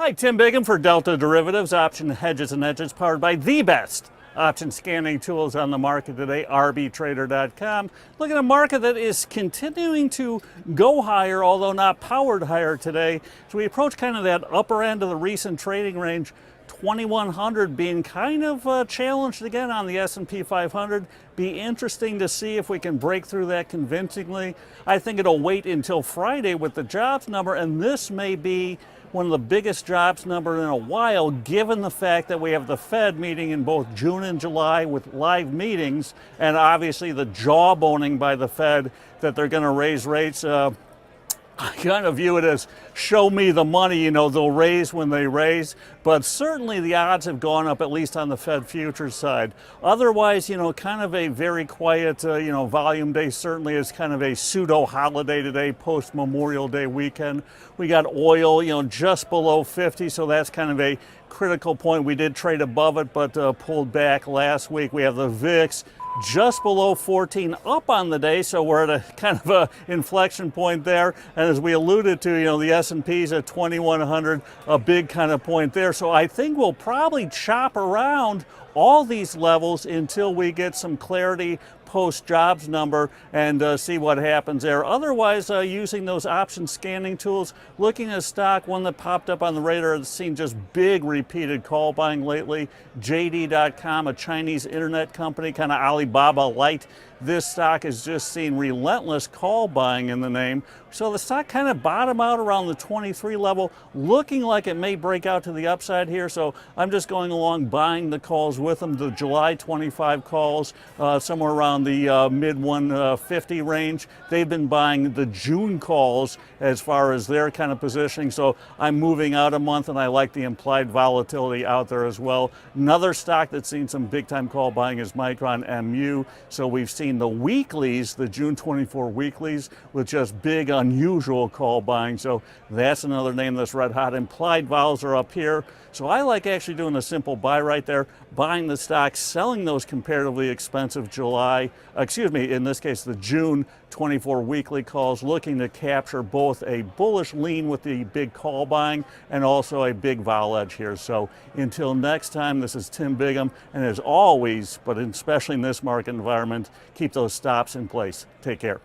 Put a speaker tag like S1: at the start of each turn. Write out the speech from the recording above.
S1: Hi, Tim Bigham for Delta Derivatives, option hedges and edges, powered by the best option scanning tools on the market today, rbtrader.com. Look at a market that is continuing to go higher, although not powered higher today. So we approach kind of that upper end of the recent trading range, 2100 being kind of challenged again on the S&P 500. Be interesting to see if we can break through that convincingly. I think it'll wait until Friday with the jobs number, and this may be one of the biggest jobs number in a while, given the fact that we have the Fed meeting in both June and July with live meetings, and obviously the jawboning by the Fed that they're going to raise rates. I kind of view it as show me the money, they'll raise when they raise, but certainly the odds have gone up, at least on the Fed futures side. Otherwise, kind of a very quiet, volume day. Certainly is kind of a pseudo holiday today, post Memorial Day weekend. We got oil, just below 50, so that's kind of a critical point. We did trade above it, but pulled back last week. We have the VIX just below 14, up on the day, so we're at a kind of a inflection point there. And as we alluded to, the S&P's at 2100, a big kind of point there. So I think we'll probably chop around all these levels until we get some clarity post jobs number and see what happens there. Otherwise, using those option scanning tools, looking at a stock, one that popped up on the radar that's seen just big repeated call buying lately, JD.com, a Chinese internet company, kind of Alibaba light. This stock has just seen relentless call buying in the name. So the stock kind of bottomed out around the 23 level, looking like it may break out to the upside here. So I'm just going along buying the calls with them. The July 25 calls, somewhere around the mid 150 range. They've been buying the June calls as far as their kind of positioning. So I'm moving out a month, and I like the implied volatility out there as well. Another stock that's seen some big time call buying is Micron MU. So we've seen the weeklies, the June 24 weeklies, with just big unusual call buying. So that's another name that's red hot. Implied vols are up here. So I like actually doing a simple buy right there, buying the stock, selling those comparatively expensive in this case, the June 24 weekly calls, looking to capture both a bullish lean with the big call buying and also a big vol edge here. So until next time, this is Tim Bigham, and as always, but especially in this market environment, keep those stops in place. Take care.